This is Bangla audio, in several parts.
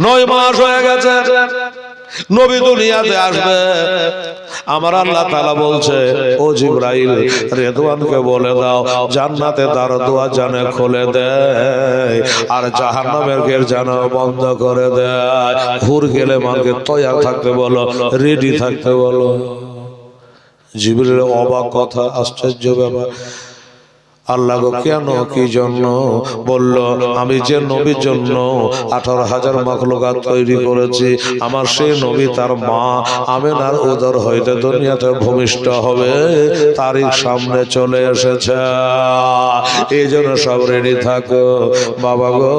9 মাস হয়ে গেছে, নবী দুনিয়াতে আসবে। আমার আল্লাহ তাআলা বলছে, ও জিবরাইল, রেদওয়ানকে বলে দাও জান্নাতে তার দোয়া জানে খুলে দেয়, আর জাহান্নামের গেট যেন বন্ধ করে দেয়। হুর গেলে মানকে তৈয়ার থাকতে বলো, রেডি থাকতে বলো। জিবরাইলের অবাক কথা, আশ্চর্য ব্যাপার। আল্লাহ গো কেন, কি জন্য? বলল, আমি যে নবীর জন্য 18,000 মাখলুকাত তৈরি করেছি, আমার সেই নবী তার মা আমেনার উদর হইতে দুনিয়াতে ভূমিষ্ঠ হবে, তারিখ সামনে চলে এসেছে। এই জন্য সব রেডি থাকো। বাবা গো,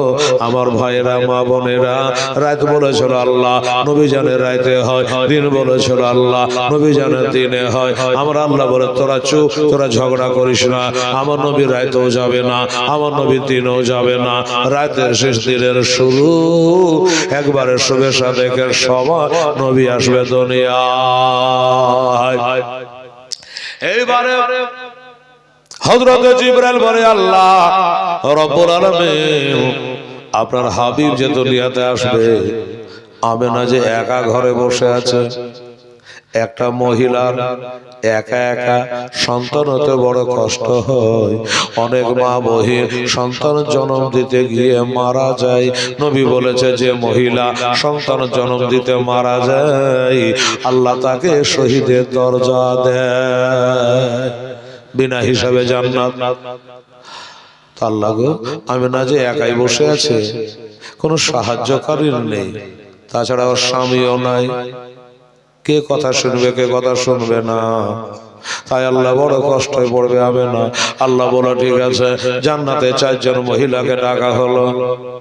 আমার ভাইয়েরা, মা বোনেরা, রাত বলেছিল আল্লাহ নবী জানে রাইতে হয়, দিন বলেছিল আল্লাহ নবী জানে দিনে হয়। আমরা আল্লাহ বলে তোরা চুপ, তোরা ঝগড়া করিস না। আমার নবী রাতেও যাবে না, আমার নবী দিনেও যাবে না, রাতের শেষ দিনের শুরু, একবারে শুভেচ্ছা দেখে সবার নবী আসবে দুনিয়ায়। এইবারে হযরত জিবরাইল বলে, আল্লাহ রব্বুল আলামিন, আপনার হাবিব যে দুনিয়াতে আসবে, আমেনা যে একা ঘরে বসে আছে, একটা মহিলার একা একা সন্তান হতে বড় কষ্ট হয়। অনেক মা বহিন সন্তান জন্ম দিতে গিয়ে মারা যায়। নবী বলেছে, যে মহিলা সন্তান জন্ম দিতে মারা যায়, আল্লাহ তাকে শহীদের দরজা দেয়, বিনা হিসাবে জান্নাত। আল্লাহ গো, আমেনা যে একাই বসে আছে, কোনো সাহায্যকারী নেই, তাছাড়া ওর স্বামীও নাই, কে কথা শুনবে, কে কথা শুনবে না। তাই আল্লাহ বড় কষ্টে পড়বে আমেনা। আল্লাহ বলে, ঠিক আছে, জান্নাতে 4 জন মহিলাকে ডাকা হলো।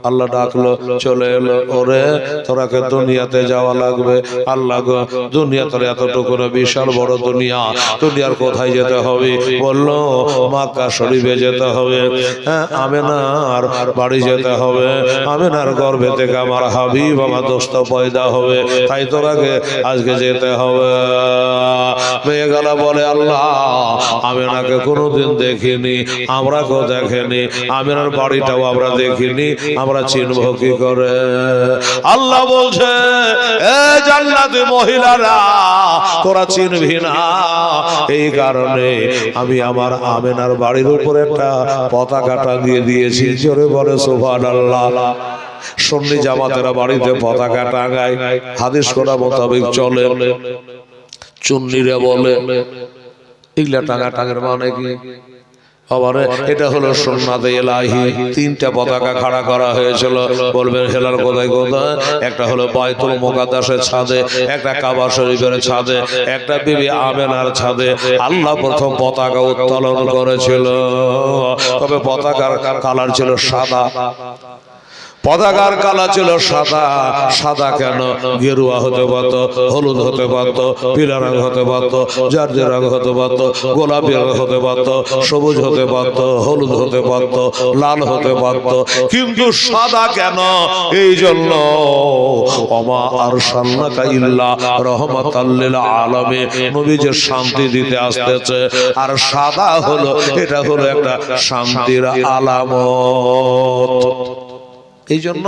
আল্লাহ ডাকলো, চলে এলো। ওরে, তোরাকে দুনিয়াতে যাওয়া লাগবে। আল্লাহ গো, দুনিয়া তোর এতটুকু না, বিশাল বড় দুনিয়া, দুনিয়ার কোথায় যেতে হবে? বললো, মক্কা শরীফে যেতে হবে। হ্যাঁ, আমেনার বাড়ি যেতে হবে, আমেনার গর্ভে থেকে আমার হাবিব, আমার দোস্ত পয়দা হবে, তাই তোরাকে আজকে যেতে হবে। মেয়েগুলা বলে, আল্লাহ আমেনাকে কোনোদিন দেখিনি, আমরা কেউ দেখেনি, আমেনার বাড়িটাও আমরা দেখিনি, আমরা চিনবো কি করে? আল্লাহ বলছে, এ জান্নাতি মহিলারা, তোরা চিনবি না, এই কারণে আমি আমার আমেনার বাড়ির উপরে একটা পতাকা টাঙিয়ে দিয়েছি। জোরে বলে সুবহানাল্লাহ। সুন্নি জামাতেরা বাড়িতে পতাকা টাঙায়, হাদিস করা মোতাবেক চলে। চুন্নিরা বলে এগুলা টাঙা টাঙের মানে কি? আবারে এটা হলো সুন্নাতে ইলাহি। 3টা পতাকা খাড়া করা হয়েছিল। বলবেন হেলার কোথায় কোথায়? একটা হলো বাইতুল মুকাদ্দাসের ছাদে, একটা কাবা শরীফের ছাদে, একটা বিবি আমেনার ছাদে। আল্লাহ প্রথম পতাকা উত্তোলন করেছিল, তবে পতাকার কালার ছিল সাদা। পতাকার কালা ছিল সাদা। সাদা কেন? গেরুয়া হতে পারত, হলুদ হতে পারত, পিলা রং হতে পারত, জারজের রং হতে পারত, গোলাপি রং হতে পারত, সবুজ হতে পারত, হলুদ হতে পারত, লাল হতে পারত, কিন্তু সাদা কেন? এই জন্য ওমা আরসালনাকা ইল্লা রাহমাতাল লিল আলামিন, নবী যে শান্তি দিতে আসতেছে, আর সাদা হলো, এটা হলো একটা শান্তির আলামত। এই জন্য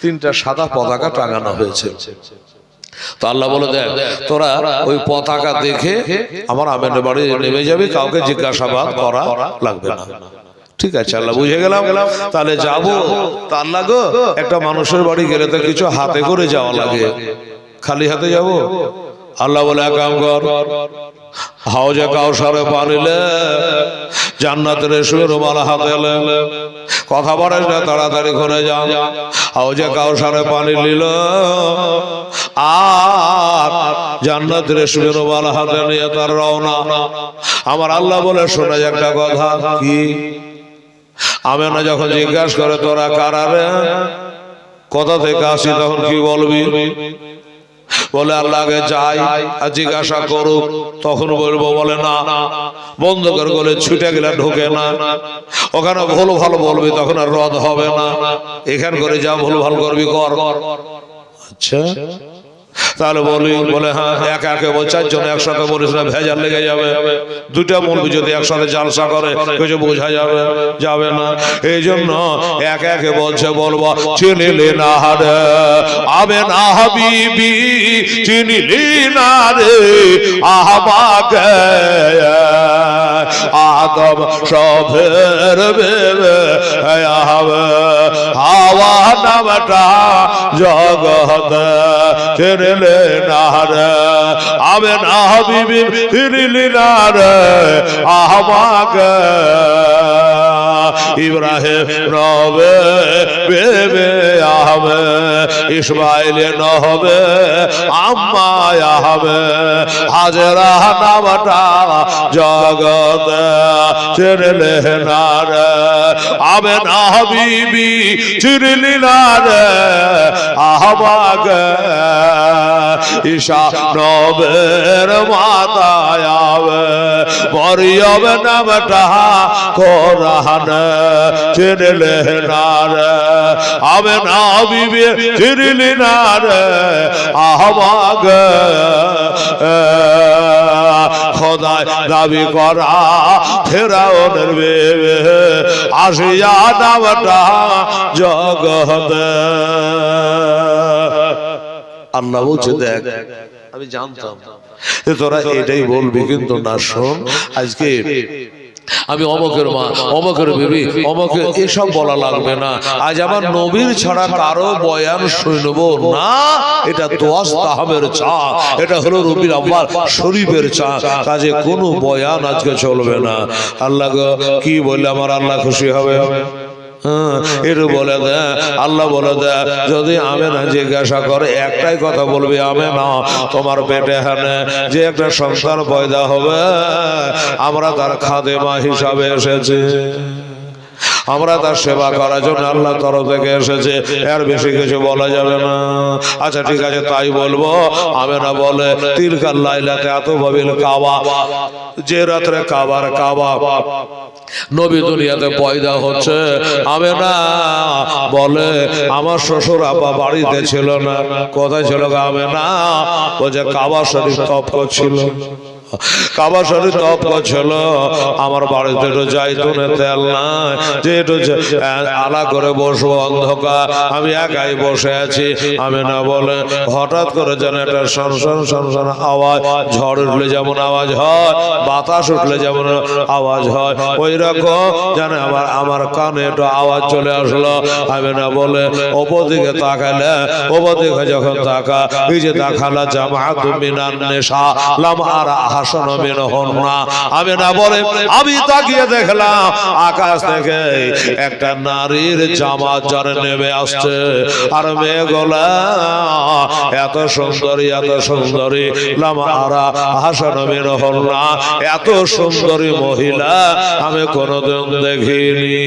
3টা সাদা পতাকা টাঙানো হয়েছে। তো আল্লাহ বলে, দেখ তোরা ওই পতাকা দেখে আমার আমেনের বাড়ি নেমে যাবি, কাউকে জিজ্ঞাসাবাদ করা লাগবে না। ঠিক আছে, আল্লাহ বুঝে গেলাম, তাহলে যাবো। তা আল্লাহ গো, একটা মানুষের বাড়ি গেলে তো কিছু হাতে করে যাওয়া লাগে, খালি হাতে যাব? আল্লাহ বলে, এক কাম কর, হাউজে কাউসারে পানিলে জান্নাতের রেশমের রুমাল হাতে এলে, কথা বলে না, তাড়াতাড়ি করে যা। হাউজে কাউসারে পানি নিল, আর জান্নাতের রেশমের রুমাল হাতে নিয়ে তার রওনা। আমার আল্লাহ বলে, শোনা একটা কথা। কি? আমেনা যখন জিজ্ঞাসা করে, তোরা কারা রে, কোথা থেকে আসি, তখন কি বলবি? বলে, আল্লাহকে যাই আর জিজ্ঞাসা করুক, তখন বলবো। বলে, না, বন্ধ করে বলে ছুটে গেলে ঢুকে না, ওখানে ভুল ভাল বলবি, তখন আর রদ হবে না। এখান করে যা ভুল ভাল করবি কর। আচ্ছা, তাহলে বলে হ্যাঁ একা একে বল, চারজন একসাথে বলিস না, ভেজাল লেগে যাবে। দুটা মৌলবি যদি একসাথে জালসা করে কিছু বোঝা যাবে না। এই জন্য একে একে বলছে, বলবো চিনিলি না রে আবে না হাবিবি, চিনিলি না রে আমাকে আদম সবের বেবে হাওয়া নামটা জগত চিনিলি না রে আবে না হাবিবি, চিনিলি না রে আমাকে ইব্রাহিম নবে বেবে আহবে, ইসমাইল নহবে আম্মা আহবে, হাজরা নামটা জগত চিনলে না রে আবে না হাবিবি, চিনলি না রে আহবাগে, ঈশা নবের মাতায় আবে, মরিয়ম নামটা কোরআন চিনলে না রে আবে না হাবিবি, চিনলি না রে আহবাগে, খোদায় দাবি করা ফেরাউনের বেবে আসিয়া নামটা জগতে। আল্লাহ বলছে দেখ আমি জানতাম তোরা এটাই বলবি, কিন্তু না শোন, আজকে আমি অমকের মা, অমকের বেবি, অমকের এসব বলা লাগবে না। আজ আমার নবীর ছাড়া কারো বয়ান শুনবো না। এটা দোয়াস তাহাবের চা, এটা হলো রবির আব্বার শরীফের চা, কাজে কোনো বয়ান আজকে চলবে না। আল্লাহ কি বললে আমার আল্লাহ খুশি হবে? একটু বলে দে, আল্লাহ বলে দে, যদি আমেনা জিজ্ঞাসা করে একটাই কথা বলবি, আমেনা তোমার পেটে হানে যে একটা সন্তান পয়দা হবে, আমরা তার খাদেমা হিসাবে এসেছি, আমরা তার সেবা করার জন্য আল্লাহ তরফ থেকে এসেছে, এর বেশি কিছু বলা যাবে না। আচ্ছা ঠিক আছে তাই বলবো। আমেনা বলে তিলকাল লাইলাতে আতবাবিল কাবা, যে রাত্রে কাবার কাবা নবী দুনিয়াতে পয়দা হচ্ছে, আমেনা বলে আমার শ্বশুর আব্বা বাড়িতে ছিল না। কোথায় ছিল আমেনা? বলছে কাবা শরীফ তপ করছিল, কাবা শরীফ তপ করছিল, আমার বাড়িতে একটু জাইতুনের তেল নাই যে একটু আলা করে বসবো, অন্ধকার আমি একাই বসে আছি। আমেনা বলে হঠাৎ করে যেন একটা সনসন সনসন আওয়াজ, ঝড় উঠলে যেমন আওয়াজ হয়, বাতাস উঠলে যেমন আওয়াজ হয়, ওই রকম যেন আমার কানে একটু আওয়াজ চলে আসলো। আমেনা বলে ওপর দিকে তাকালে, ওপর দিকে যখন তাকা, এই যে তাকালা জামাআতু মিনান নিসা লাম আরা হাসান মিনহুন না। আমেনা বলে আমি তাকিয়ে দেখলাম আকাশ থেকে একটা নারীর জামাত যারে নেমে আসছে, আর মেয়েগুলা এত সুন্দরী, এত সুন্দরী, লাম আরা হাসান মিনহুন না, এত সুন্দরী মহিলা আমি কোনদিন দেখিনি,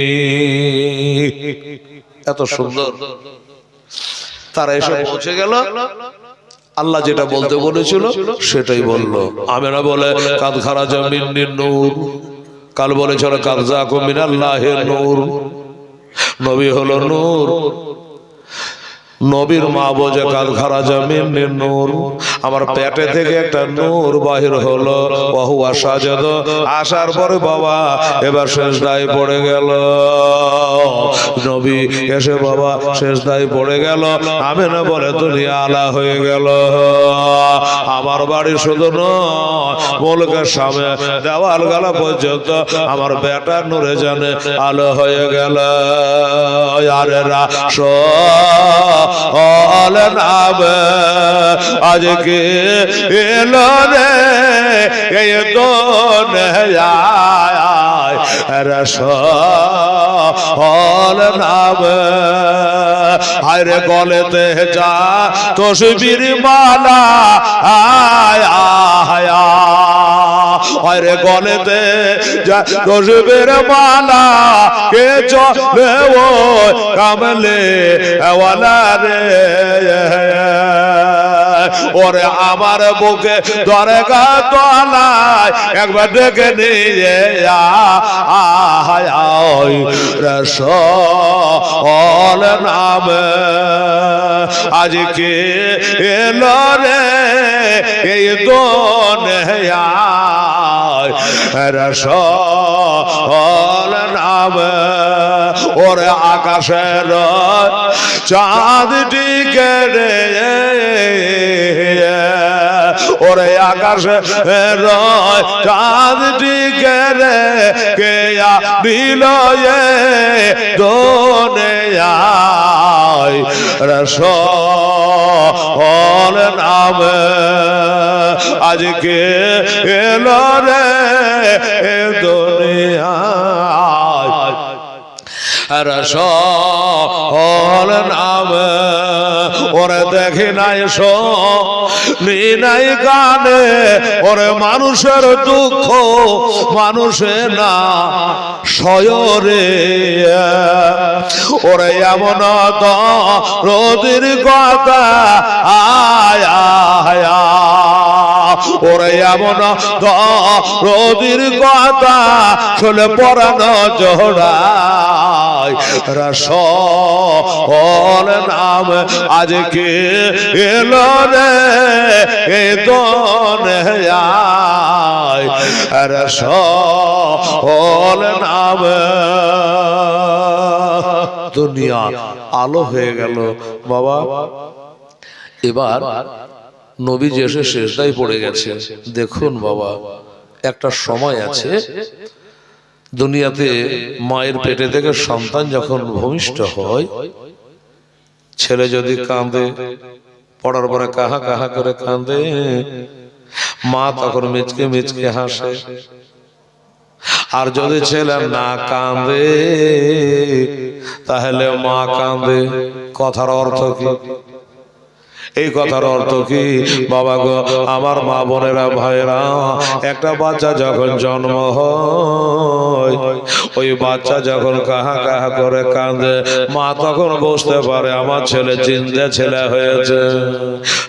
এত সুন্দর। তারা এসে পৌঁছে গেল, আল্লাহ যেটা বলতে বলেছিল সেটাই বললো। আমেনা বলে কাদ খারাজা মিন্নিন নূর, কাল বলেছিল কাদ জাকুম মিনাল্লাহির নূর, নবী হলো নূর। নবীর মা বোঝে কাল খারাজা মিন্নিন নূর, আমার পেটে থেকে একটা নূর বাহির হলো। ওহুয়া সাজাদ, আসার পরে বাবা এবার সেজদায় পড়ে গেল, নবী এসে বাবা সেজদায় পড়ে গেল। আমেনা বলে দুনিয়া আলা হয়ে গেল, আমার বাড়ি শুধু নয় মুলকের সামনে দেওয়াল গালা পর্যন্ত আমার বেটা নূরে জানে আলো হয়ে গেল। আরে রাস নাবে আজকে এলো রে এই দুনিয়ায়, রাসূল নাবে আরে গলেতে যা তসবির মালা আয়া আয়া, আরে গলেতে যা তসবির মালা কে চলে ও কামলে ওয়ালা রে, ওরে আমার বুকে দরগা তলায় একবার ডেকে নিয়ে রাসূল নামে আজকে এলো রে এই দুনিয়ায় রাসূল নামে ওরে আকাশের চাঁদ টিকে রে ওরে আকাশের চাঁদ টিকে রে কে দিল দুনিয়ায় রাসূল নামে আজকে এলো রে দুনিয়ায় রাসূল নামে ওরে দেখি নাই শুনি নাই কানে ওরে মানুষের দুঃখ মানুষে না সয়রে ওরে এমন রোদের কথা আয়া ওরে এমন রোদের কথা শুনে পরানো জোড়ায় রাসূল নাম আজকে এলো রে এ দুনিয়ায় রাসূল নাম দুনিয়া আলো হয়ে গেল বাবা। এবার নবীজি এসে সেজদায় পড়ে গেছে। দেখুন বাবা, একটা সময় আছে দুনিয়াতে মায়ের পেটে থেকে সন্তান যখন ভূমিষ্ঠ হয়, ছেলে যদি কাঁদে, পড়ার পরে কাহা কাহা করে কাঁদে, মা তখন মিচকে মিচকে হাসে। আর যদি ছেলে না কাঁদে তাহলে মা কাঁদে। কথার অর্থ কি? এই কথার অর্থ কি বাবা গো, আমার মা বোনেরা ভাইরা, একটা বাচ্চা যখন জন্ম হয়, ওই বাচ্চা যখন কাহা কাহা করে কাঁদে, মা তখন বুঝতে পারে আমার ছেলে জিন্দা ছেলে হয়েছে।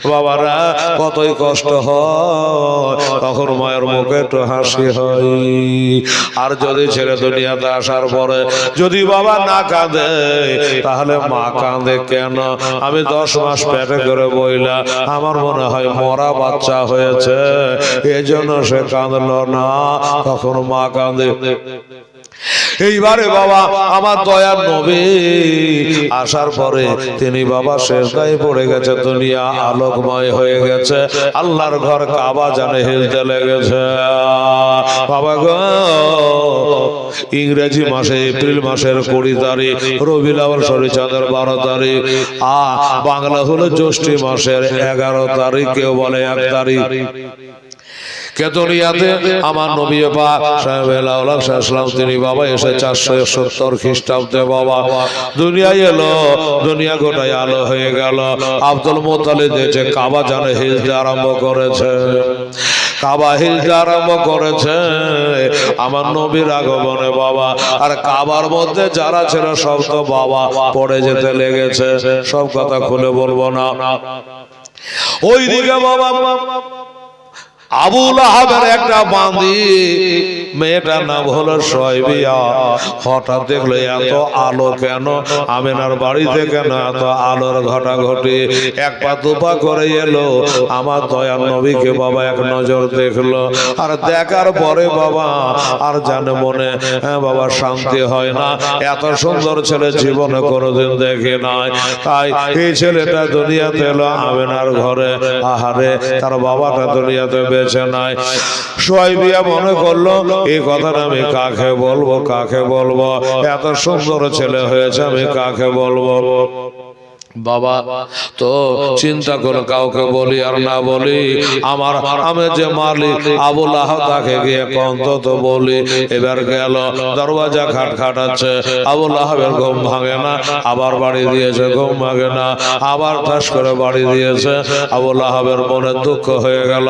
বাবারা কতই কষ্ট হয়, তখন মায়ের মুখে একটু হাসি হয়। আর যদি ছেলে দুনিয়াতে আসার পরে যদি বাবা না কাঁদে, তাহলে মা কাঁদে কেন? আমি 10 মাস পেটে করে বইলা, আমার মনে হয় মরা বাচ্চা হয়েছে, এজন্য সে কাঁদলো না। তখন মা কাঁদে। এইবারে বাবা আমার দয়ার নবী আসার পরে তিনি বাবা সেজদায় পড়ে গেছে, দুনিয়া আলোকময় হয়ে গেছে, আল্লাহর ঘর কাবা জানে হিলতে লেগেছে। বাবা গো, ইংরেজি মাসে এপ্রিল মাসের 20 তারিখ, রবিউল আউয়াল শরীর চাঁদের 12 তারিখ, বাংলা হলো জ্যৈষ্ঠ মাসের 11 তারিখ, কেউ বলে 1 তারিখ। কেতনিয়াতে আমার নবী পাক সাল্লাল্লাহু আলাইহি ওয়াসাল্লাম তিনি বাবা এসে 470 খ্রিস্টাব্দে বাবা দুনিয়ায় এলো। দুনিয়া গোটায় আলো হয়ে গেল। আব্দুল মুত্তালিব যে কাবা জানে হিজরা আরম্ভ করেছে, কাবা হিজরা আরম্ভ করেছে আমার নবীর আগমনে বাবা। আর কাবার মধ্যে যারা ছিল সব তো বাবা পড়ে যেতে লেগেছে। সব কথা খুলে বলবো না। ওইদিকে বাবা আবু লাহাবের একটা বাঁধি, মেয়েটার নাম হলো সুয়াইবিয়া। হঠাৎ দেখলো এত আলো কেন, আমিনার বাড়িতে কেন এত আলোর ঘটাঘটি। এক পা দুপা করে এলো, আমার দয়ার নবীকে বাবা এক নজর দেখলো। আর দেখার পরে বাবা আর জানে মনে বাবা শান্তি হয় না। এত সুন্দর ছেলে জীবনে কোনোদিন দেখে নাই। তাই এই ছেলেটা দুনিয়াতে এলো আমিনার ঘরে। আহারে, তার বাবাটা দুনিয়াতে বেঁচে নাই। সুয়াইবিয়া মনে করলো এই কথাটা আমি কাকে বলবো, কাকে বলবো? এত সুন্দর ছেলে হয়েছে, আমি কাকে বলবো? বাবা তো চিন্তা করে কাউকে বলি আর না বলি, আমি যে মালিক আবু লাহাব তাকে গিয়ে অন্তত বলি। এবার গেল, দরওয়াজা খাটখাটাচ্ছে, আবু লাহাবের ঘুম ভাঙে না, আবার বাড়ি দিয়েছে, ঘুম ভাঙে না, আবার ঠাস করে বাড়ি দিয়েছে। আবু লাহাবের মনে দুঃখ হয়ে গেল।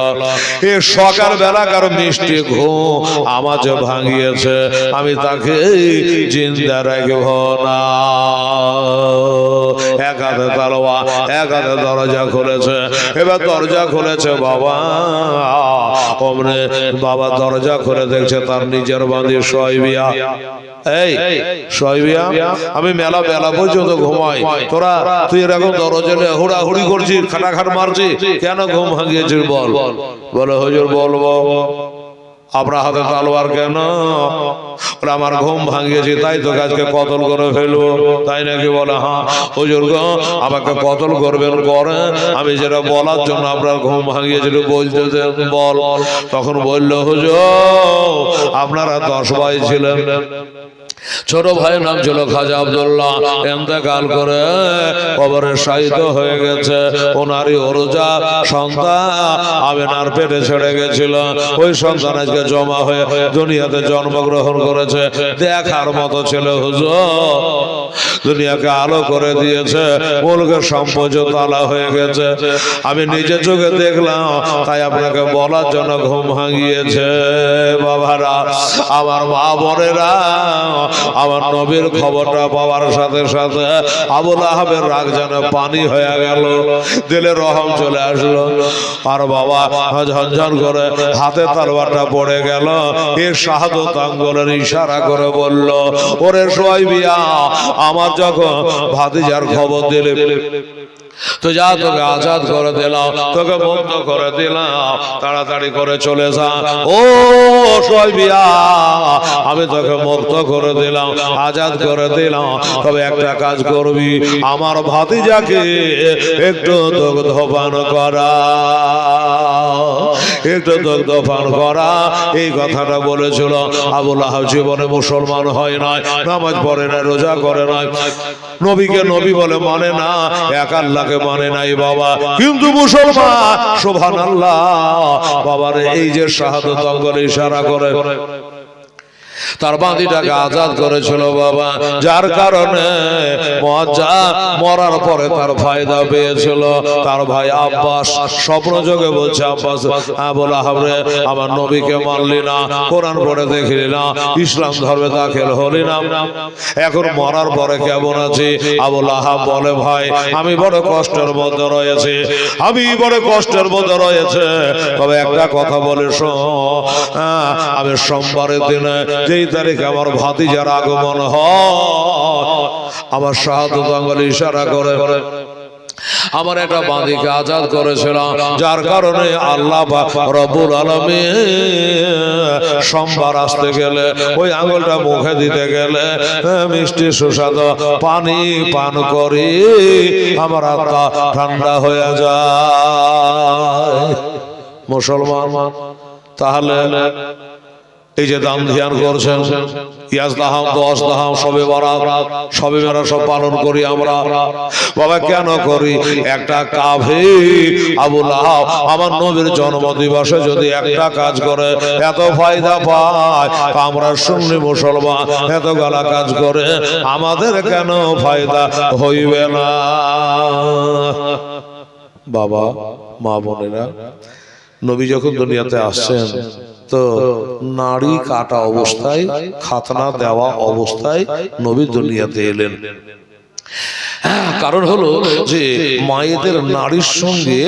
এই সকাল বেলাকার মিষ্টি ঘুম আমার যে ভাঙিয়েছে, আমি তাকে জিন্দা রাখব না। একা হাতে তালোয়া, এক হাতে দরজা খুলেছে। এবার দরজা খুলেছে বাবা, ওমনে বাবা দরজা খুলে দেখছে তার নিজের বাঁধি শোয়বিয়া। এই শোয়বিয়া, আমি মেলা বেলা পর্যন্ত ঘুমাই, তোরা তুই এরকম দরজা হুড়াহুড়ি করছিস, খাটাখাট মারছিস, কেন ঘুম ভাঙিয়েছিস বল? বলে হুজুর বলবো। আপনার হাতে তালোয়ার কেন? আমার ঘুম ভাঙিয়েছি তাই তো আজকে কতল করে ফেলবো, তাই নাকি? বলে হ্যাঁ হুজুর গো, আমাকে কতল করবেন করে, আমি যেটা বলার জন্য আপনার ঘুম ভাঙিয়েছিল বলতে বল। তখন বলল হুজুর আপনারা 10 ভাই ছিলেন, ছোট ভাইয়ের নাম ছিল খাজা আব্দুল্লাহ, ইন্তেকাল করে কবরে শায়িত হয়ে গেছে। ওনারই ওরজা সন্তান আমিনার পেটে ছেড়ে গেছিল, ওই সন্তান আজকে জমা হয়ে দুনিয়াতে জন্মগ্রহণ করেছে। দেখার মতো ছিল হুজুর, দুনিয়াকে আলো করে দিয়েছে, মুলকের সম্পদ তালা হয়ে গেছে। আমি নিজে চোখে দেখলাম, তাই আপনাকে বলার জন্য ঘুম ভাঙিয়েছে। বাবারা, আমার মা বোনেরা, আমার নবীর খবরটা পাওয়ার সাথে সাথে আবুল আহাবের রাগ যেন পানি হয়ে গেল, দিলে রহম চলে আসলো। আর বাবা ঝনঝন করে হাতে তরবারটা পড়ে গেল। এর শাহাদত আঙ্গুলের ইশারা করে বলল, ওরে শোয়বিয়া, আমার যখন ভাতিজার খবর দিলে তো যা, তোকে আজাদ করে দিলাম, তোকে মুক্ত করে দিলাম, তাড়াতাড়ি করে চলে যা। ও শোয়বিয়া, আমি তোকে মুক্ত করে দিলাম, আজাদ করে দিলাম, তবে একটা কাজ করবি, আমার ভাতিজাকে একটু দুগ্ধ পান করা, একটু দুগ্ধ পান করা। এই কথাটা বলেছিল। আবুল আহাব জীবনে মুসলমান হয় নাই, নামাজ পড়ে না, রোজা করে নাই, নবীকে নবী বলে মানে না, এক আল্লাহকে মানে নাই বাবা, কিন্তু মুসলমান। সুবহানাল্লাহ। বাবার এই যে শাহাদত আঙ্গুলে ইশারা করে তার বাঁধিটাকে আজাদ করেছিল বাবা, যার কারণে মরার পরে তার ফায়দা পেয়েছিল। তার ভাই আব্বাস স্বপ্ন যোগে বলছে, আব্বাস আবুল আহাব রে, আমার নবীকে মানলি না, কোরআন পড়ে দেখলি না, ইসলাম ধর্মে দাখিল হলি না, এখন মরার পরে কেমন আছি? আবুল আহাব বলে, ভাই আমি বড় কষ্টের মধ্যে রয়েছি, আমি বড় কষ্টের মধ্যে রয়েছে, তবে একটা কথা বলে শোন, আমি সোমবারের দিনে যেই তারিখে আমার ভাতিজার আগমন হয়, আমার শাহাদত আঙ্গুলে ইশারা করে আমার একটা বাঁধিকে আজাদ করেছিলাম, যার কারণে আল্লাহ রব্বুল আলামিন সোমবার আসতে গেলে ওই আঙ্গুলটা মুখে দিতে গেলে মিষ্টি সুস্বাদু পানি পান করি, আমার আত্মা ঠান্ডা হয়ে যায়। মুসলমান, তাহলে এই যে দান ধ্যান করছেন, ইয়াজ দাহাম, 10 দাহাম, সবে বরাত, সবে মেরা সব পালন করি আমরা। বাবা কেন করি? একটা কাফির আবুল আহাব আমার নবীর জন্মদিবসে যদি একটা কাজ করে এত ফায়দা পায়, আমরা সুন্নি মুসলমান এত গালা কাজ করে, আমাদের কেন ফায়দা হইবে না? বাবা, মা বোনেরা, নবী যখন দুনিয়াতে আসছেন তো নাড়ি কাটা অবস্থায়, খাতনা দেওয়া অবস্থায় নবী দুনিয়াতে এলেন। কারণ হলো যে মায়েদের নাড়ির সঙ্গে,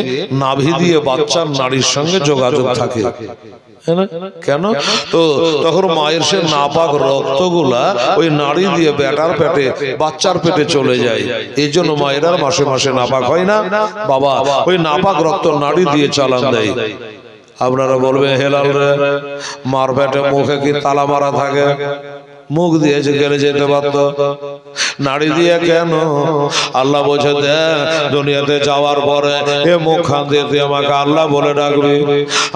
নাভি দিয়ে বাচ্চার নাড়ির সঙ্গে যোগাযোগ থাকে। কেন? তো তখন মায়ের সে নাপাক রক্তগুলা ওই নাড়ি দিয়ে বেটার পেটে, বাচ্চার পেটে চলে যায়। এই জন্য মায়েরা মাসে মাসে নাপাক হয় না। বাবা ওই নাপাক রক্ত নাড়ি দিয়ে চালান দেয়। আপনারা বলবেন, হেলাল রে, মার পেটে মুখে কি তালা মারা থাকে? মুখ দিয়ে গেলে যেতে পারত, নাড়ি দিয়ে কেন? আল্লাহ বলছে, দেখ দুনিয়াতে যাওয়ার পরে এ মুখ খান দিয়ে তুই আমাকে আল্লাহ বলে ডাকবি,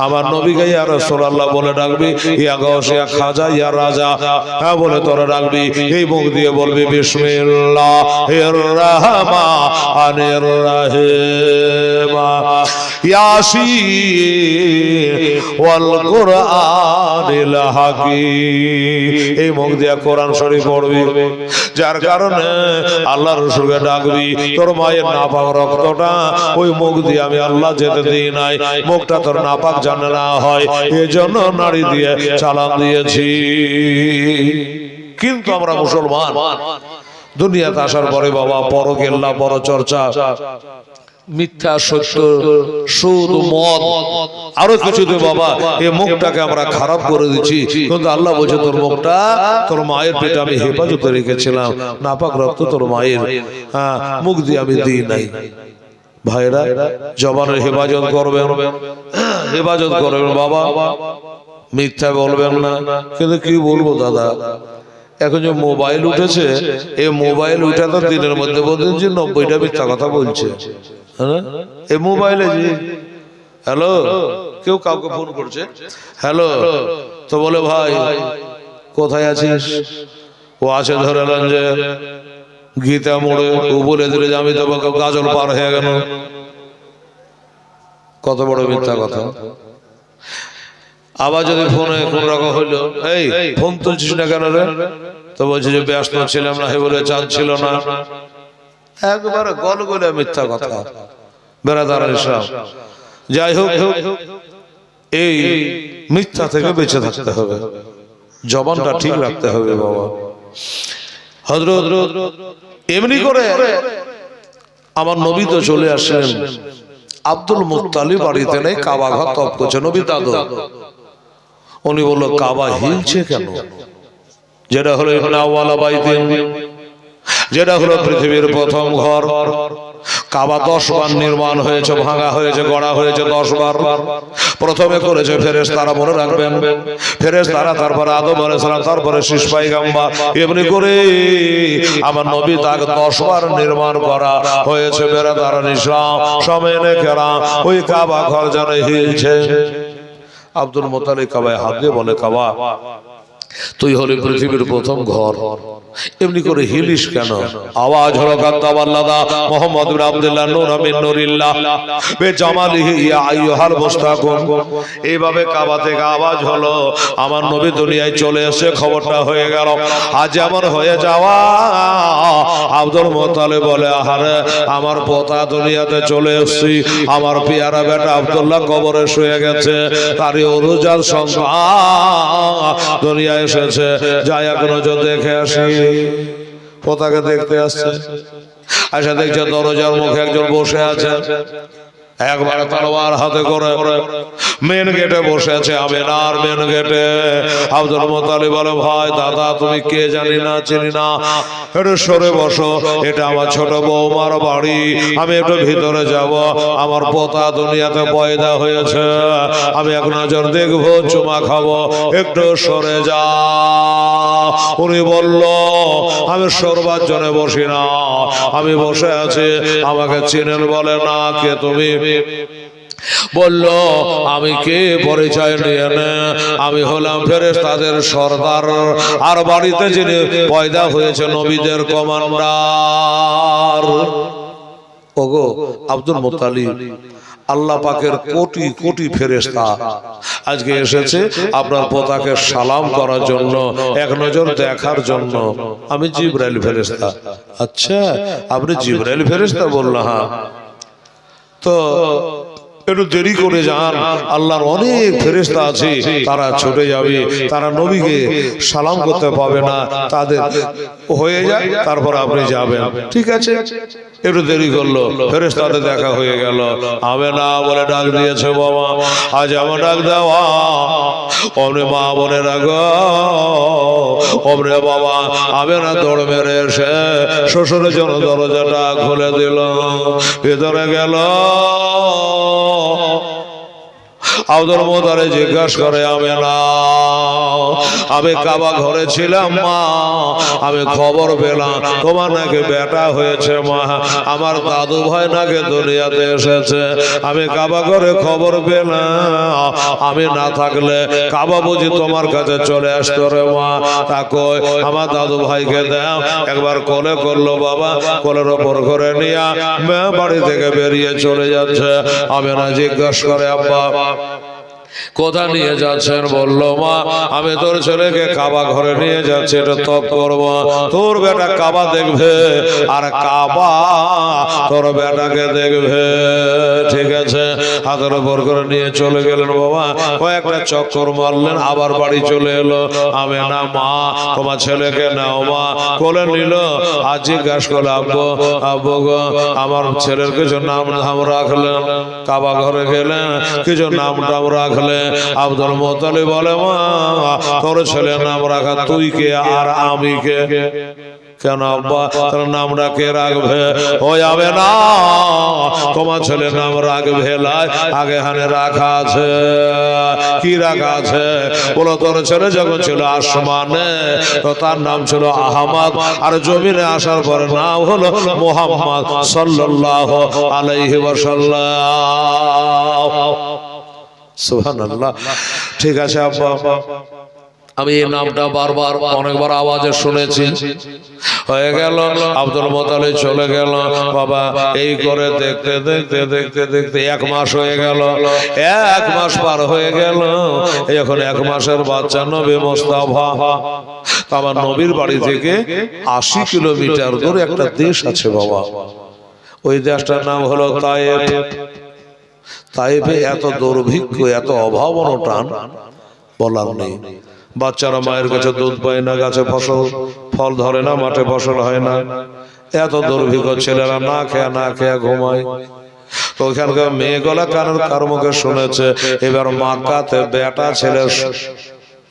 আমার নবীকে ইয়া রাসূলুল্লাহ বলে ডাকবি, ইয়া গাউস, ইয়া খাজা, ইয়া রাজা, হ্যাঁ বলে তোরা ডাকবি। এই মুখ দিয়ে বলবি বিসমিল্লাহির রাহমানির রাহিম, ইয়াসিন ওয়াল কুরআনিল হাকীম। এই মুখ দিয়ে কোরআন শরীফ পড়বি, যার কারণে আল্লাহ রাসূলকে ডাকবি। তোর মায়ের নাপাক রক্তটা ওই মুখ দিয়ে আমি আল্লাহ যেতে দিই নাই, মুখটা তোর নাপাক জানা না হয়, এজন্য নাড়ি দিয়ে চালান দিয়েছি। কিন্তু আমরা মুসলমান, দুনিয়াতে আসার পরে বাবা পরকেল্লা পরচর্চা মিথ্যা সত্য সুদ মদ আরো কিছুতে বাবা এই মুখটাকে আমরা খারাপ করে দিচ্ছি কিন্তু আল্লাহ বলছে তোর মুখটা তোর মায়ের পেটে আমি হেফাজতে রেখেছিলাম নাপাক রক্ত তোর মায়ের মুখ দিয়ে আমি দিই নাই ভাইরা জবানের হেফাজত করবেন বাবা মিথ্যা বলবেন না কিন্তু কি বলবো দাদা এখন যে মোবাইল উঠেছে এই মোবাইল উঠে তো দিনের মধ্যে বলছেন যে 90টা মিথ্যা কথা বলছে এই মোবাইলে যে হ্যালো কেউ কাউকে ফোন করছে হ্যালো তো বলে ভাই কোথায় আছিস ও আছে ধরে নেন যে গীতা মোড়ে ও বলে দিলে যে আমি তোমাকে গাজল পার হয়ে গেল কত বড় মিথ্যা কথা আবার যদি ফোনে কোন রকম হইলো এই ফোন তুলছিস না কেন রে তো বলছে যে ব্যস্ত ছিলাম না বলে চাঁদ ছিল না একবারে গলগলে মিথ্যা কথা বেরাদার ইসলাম যাই হোক এই মিথ্যা থেকে বেঁচে থাকতে হবে জবানটা ঠিক রাখতে হবে বাবা হযরত এমনি করে আমার নবী তো চলে আসলেন আব্দুল মুত্তালিব বাড়িতে নেই কাবা ঘর তপ করছে নবী দাদু উনি বলল কাবা হিলছে কেন যেটা হলো ইবনে আওয়ালা বাইতে যেটা হলো পৃথিবীর প্রথম ঘর কাবা 10 বার নির্মাণ হয়েছে ভাঙা হয়েছে গড়া হয়েছে 10 বার প্রথমে করেছে ফেরেশতারা মনে রাখবেন ফেরেশতারা তারপরে আদম আলাইহিস সালাম তারপরে শেষ পয়গম্বর এমনি করে আমার নবী তাকে 10 বার নির্মাণ করা হয়েছে বেরাদার ইসলাম সামনে কেরাম ওই কাবা ঘর জানে হিলছে আব্দুল মুত্তালিব কাবায় হাত দিয়ে বলে কাবা তুই হলি পৃথিবীর প্রথম ঘর এমনি করে হিলিস কেন আওয়াজ হলো কাদ্দাবাল্লাদা মুহাম্মদ ইবনে আব্দুল্লাহ নূর মিন নূরিল্লাহ বে জামালিহি ইয়া আইয়ুহাল মুস্তাকুম এইভাবে কাবা থেকে আওয়াজ হলো আমার নবী দুনিয়ায় চলে এসে খবরটা হয়ে গেল আজ এমন হয়ে যাওয়া আব্দুল মুত্তালিব বলে আহারে আমার পোতা দুনিয়াতে চলে এসেছি আমার পেয়ারা বেটা আব্দুল্লাহ কবরে শুয়ে গেছে তারই অরুজাল সংখ্যা দুনিয়ায় এসেছে যাই এক নজর দেখে আসি পোতাকে দেখতে আসছে আচ্ছা দেখছে দরজার মুখে একজন বসে আছে একবার তলোয়ার হাতে করে মেন গেটে বসে আছে আমিনার মেন গেটে আব্দুল মুত্তালিব বলে ভাই দাদা তুমি কে জানি না চিনি না একটু সরে বসো এটা আমার ছোট বৌমার বাড়ি আমি একটু ভিতরে যাব আমার পোতা দুনিয়াতে পয়দা হয়েছে আমি এক নজর দেখবো চুমা খাবো একটু সরে যা উনি বলল আমি সরবার জন্য বসি না আমি বসে আছি আমাকে চিনেন বলে না কে তুমি বলল আমি কে পরিচয় নিয়ে নে আমি হলাম ফেরেশতাদের সরদার আর বাড়িতে যিনি পয়দা হয়েছে নবীদের কমান্ডার ওগো আব্দুল মুত্তালিব আল্লাহ পাকের কোটি কোটি ফেরেশতা আজকে এসেছে আপনার পোতাকে সালাম করার জন্য এক নজর দেখার জন্য আমি জিবরাইল ফেরেশতা আচ্ছা আপনি জিবরাইল ফেরেশতা বললেন হ্যাঁ তো একটু দেরি করে যান আল্লাহর অনেক ফেরেশতা আছে তারা ছুটে যাবে তারা নবীকে সালাম করতে পাবে না তাদের হয়ে যায় তারপর আপনি যাবেন ঠিক আছে একটু দেরি করলো ফেরেশতাদের দেখা হয়ে গেল আমি না বলে ডাক দিয়েছে বাবা আজ আমার ডাক দেওয়া অমরে মা বলে রাখো অমরে বাবা আমি না দৌড় মেরে এসে শ্বশুরের জন্য দরজাটা খুলে দিল ভেতরে গেল আব্দুল মুত্তালিব জিজ্ঞাসা করে আমি কাবা ঘরে ছিলাম মা আমি খবর পেলাম তোমার নাকি বেটা হয়েছে মা আমার দাদু ভাই নাকি দুনিয়াতে এসেছে আমি কাবা ঘরে খবর পেলাম আমি না থাকলে কাবা বুঝি তোমার কাছে চলে আসতো রে মা তা কই আমার দাদু ভাইকে দাও একবার কোলে করলো বাবা কোলের ওপর করে নিয়ে বাড়ি থেকে বেরিয়ে চলে যাচ্ছে আমি না জিজ্ঞাসা করে আব্বা কোথা নিয়ে যাচ্ছেন? বললো মা আমি তোর ছেলেকে কাবা ঘরে নিয়ে যাচ্ছি, এটা তপ করবো। তোর বেটা কাবা দেখবে আর কাবা তোর বেটাকে দেখবে। ঠিক আছে, হাতের উপর করে নিয়ে চলে গেলেন বাবা। কয়েকটা চক্কর মারলেন, আবার বাড়ি চলে এলো। আমি না মা তোমার ছেলেকে নাও। মা কোলে নিল। আর জিজ্ঞাসা করলো আব্বু আব্বু গো আমার ছেলের কিছু নাম ধাম রাখলেন? কাবা ঘরে গেলেন, কিছু নাম টাম রাখলেন? আব্দুল মুত্তালিব বলে মা তোর ছেলের নাম রাখা তুই কে আর আমি কে? কেন আব্বা তোর নামটা কে রাখবে? ওই যাবে না, তোমার ছেলের নাম রাখবে আগে হানে রাখা আছে। কি রাখা আছে? বলো তোর ছেলে যখন ছিল আসমানে তো তার নাম ছিল আহমদ, আর জমিনে আসার পরে নাম হলো মুহাম্মদ সাল্লাল্লাহু আলাইহি ওয়াসাল্লাম। সুবহানাল্লাহ। ঠিক আছে আব্বা, আমি এই নামটা বারবার অনেকবার আওয়াজে শুনেছি। হয়ে গেল, আব্দুল মুত্তালিব চলে গেল। বাবা এই করে দেখতে দেখতে দেখতে দেখতে 1 মাস হয়ে গেল। 1 মাস পার হয়ে গেল। এখন 1 মাসের বাচ্চা নবী মুস্তাফা। আমার নবীর বাড়ি থেকে 80 কিলোমিটার দূরে একটা দেশ আছে বাবা। ওই দেশটার নাম হলো তায়েফ। তায়েফে এত দুর্ভিক্ষ, এত অভাব অনটন বলার নেই। বাচ্চারা মায়ের কাছে দুধ পায় না, গাছে ফল ধরে না, মাঠে ফসল হয় না, এত দুর্ভিক্ষ। ছেলেরা না খেয়ে ঘুমায়। তো ওখানকার মেয়েগুলা কার মুখে শুনেছে এবার মক্কাতে বেটা ছেলে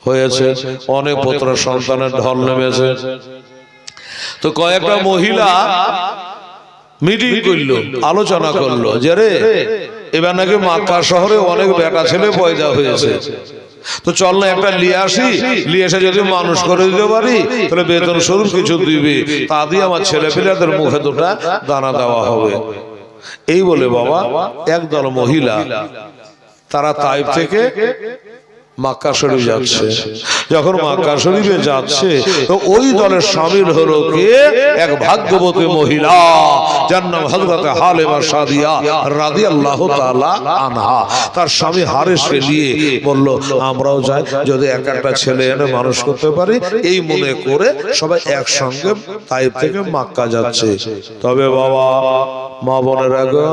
হয়েছে, অনেক পুত্র সন্তানের ঢল নেমেছে। তো কয়েকটা মহিলা মিটিং করলো, আলোচনা করলো যে রে এবার নাকি মক্কা শহরে অনেক বেটা ছেলে পয়দা হয়েছে, তো চল না একটা নিয়ে আসি, নিয়ে এসে যদি মানুষ করে দিতে পারি তাহলে বেতন স্বরূপ কিছু দিবি, তা দিয়ে আমার ছেলে পেলেদের মুখে দুটা দানা দেওয়া হবে। এই বলে বাবা একদল মহিলা তারা তাইফ থেকে মক্কা শরীফ যাচ্ছে। যখন মক্কা শরীফে যাচ্ছে তো ওই দলের শামিল হলো কে? এক ভাগ্যবতী মহিলা, যার নাম হযরত হালিমা সাদিয়া রাদিয়াল্লাহু তাআলা আনহা। তার স্বামী হারেসকে নিয়ে বলল আমরাও যাই, যদি একটা ছেলে এনে মানুষ করতে পারি, এই মনে করে সবাই একসঙ্গে তাইফ থেকে মক্কা যাচ্ছে। তবে বাবা মা বোনেরা গো,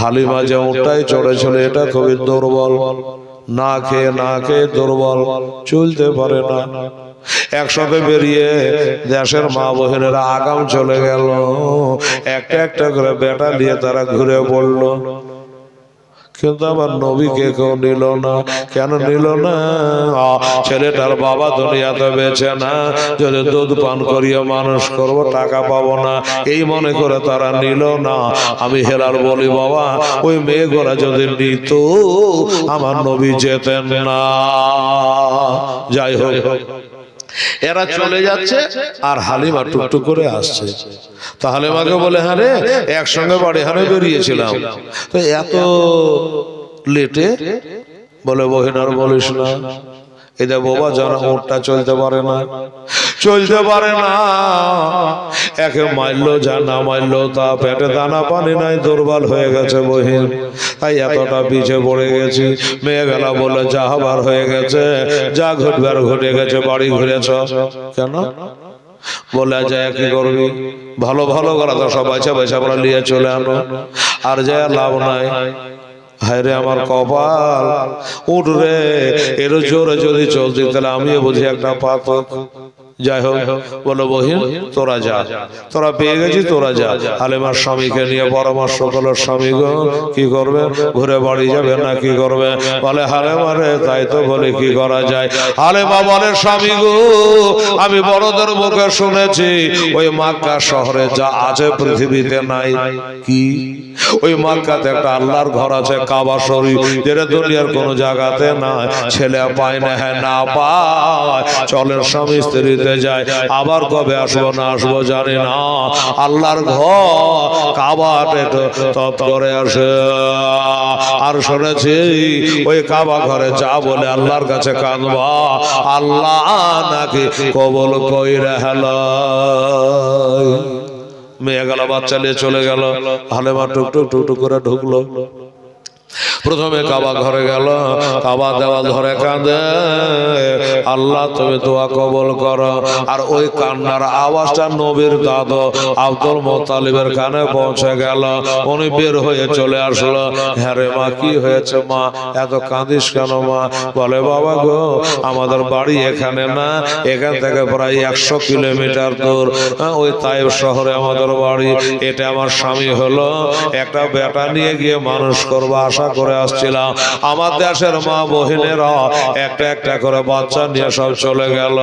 হালিমা যে উঠাই চড়েছিল এটা খুবই দুর্বল, না খেয়ে দুর্বল, চলতে পারে না। একসাথে বেরিয়ে দেশের মা বোনেরা আগাম চলে গেল। একটা একটা করে বেটা নিয়ে তারা ঘুরে পড়লো। কিন্তু আমার নবীকে কেউ নিল না। কেন নিল না? ছেলেটার বাবা দুনিয়াতে বেঁচে না, যদি দুধ পান করিয়ে মানুষ করব টাকা পাবো না, এই মনে করে তারা নিল না। আমি হেলাল বলি বাবা ওই মেয়েগুলা যদি নিত আমার নবী যেতেন না। যাই হোক এরা চলে যাচ্ছে আর হালিমা টুকটুক করে আসছে। তো হালিমাকে বলে হ্যাঁ রে একসঙ্গে বাড়ি হারে বেরিয়েছিলাম, তো এত লেটে? বলে বহিন আর বলিস না, এদের বাবা যারা ওরটা চলতে পারে না, একে মারলো যা না মারলো তা, পেটে দানা পানি নাই, দুর্বল হয়ে গেছে বহিন, তাই এতটা পিছিয়ে পড়ে গেছি। মেয়ে গেলা বলে যা হবার হয়ে গেছে, যা ঘটবার ঘটে গেছে, বাড়ি ঘুরেছ কেন? বলে যায় কি করবি, ভালো ভালো করা তো সব বাছা আমরা নিয়ে চলে আনো, আর যা লাভ নাই। হায়রে আমার কপাল, উঠ রে, এর জোরে যদি চলতি তাহলে আমিও বুঝি একটা পাতক। যাই হোক বলো বহিন তোরা যা, তোরা পেয়ে গেছি তোরা যা। হালিমার স্বামীকে নিয়ে পরামর্শ করলো, স্বামী গো কি করবে, ঘুরে বাড়ি যাবে না কি করবে? বলে হালিমা রে তাই তো বলে কি করা যায়। হালিমা বলে স্বামী গো আমি বড়দের মুখে শুনেছি ওই মক্কা শহরে যা আছে পৃথিবীতে নাই। কি? ওই মক্কাতে একটা আল্লাহর ঘর আছে কাবা শরীফ, যেটা দুনিয়ার কোন জায়গাতে নাই। ছেলে পায় না, হ্যাঁ না পায়, চলের স্বামী স্ত্রীতে যায়, আবার কবে আসবো না আসবো জানি না। আল্লাহর ঘর কাবাতে তপ করে আসে। আর শুনেছি ওই কাবা ঘরে যা বলে আল্লাহর কাছে কাঁদবা, আল্লাহ নাকি কবল কইরা হেলা। মেয়ে গেল, বাচ্চা নিয়ে চলে গেল। হালিমা টুকটুক টুকটুক করে ঢুকলো। প্রথমে কাবা ঘরে গেল, কাবা দেওয়াল ধরে কাঁদে, আল্লাহ তুমি দোয়া কবুল করো। আর ওই কান্নার আওয়াজটা নবীর দাদু আব্দুল মুত্তালিবের কানে পৌঁছে গেল। উনি বের হয়ে চলে আসলো। হ্যাঁ রে মা, কি হয়েছে মা, এত কাঁদিস কেন মা? বলে বাবা গো, আমাদের বাড়ি এখানে না, এখান থেকে প্রায় 100 কিলোমিটার দূর, ওই তাইফ শহরে আমাদের বাড়ি। এটা আমার স্বামী হলো, একটা বেটা নিয়ে গিয়ে মানুষ করবো আশা করে আসছিলাম। আমার দেশের মা বহিনেরা একটা একটা করে বাচ্চা নিয়ে সব চলে গেল,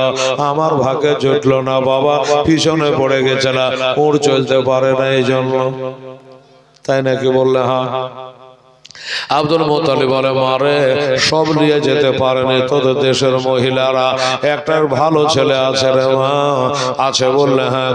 আমার ভাগ্যে জুটলো না বাবা, পিছনে পড়ে গেছিলাম, ওর চলতে পারে না এই জন্য। তাই নাকি? বললে হ্যাঁ। আব্দুল মুত্তালিব বলে মারে, সব নিয়ে যেতে পারেনি, তোদের দেশের মহিলারা একটা ভালো ছেলে আছে রে মা? আছে। বললে হ্যাঁ।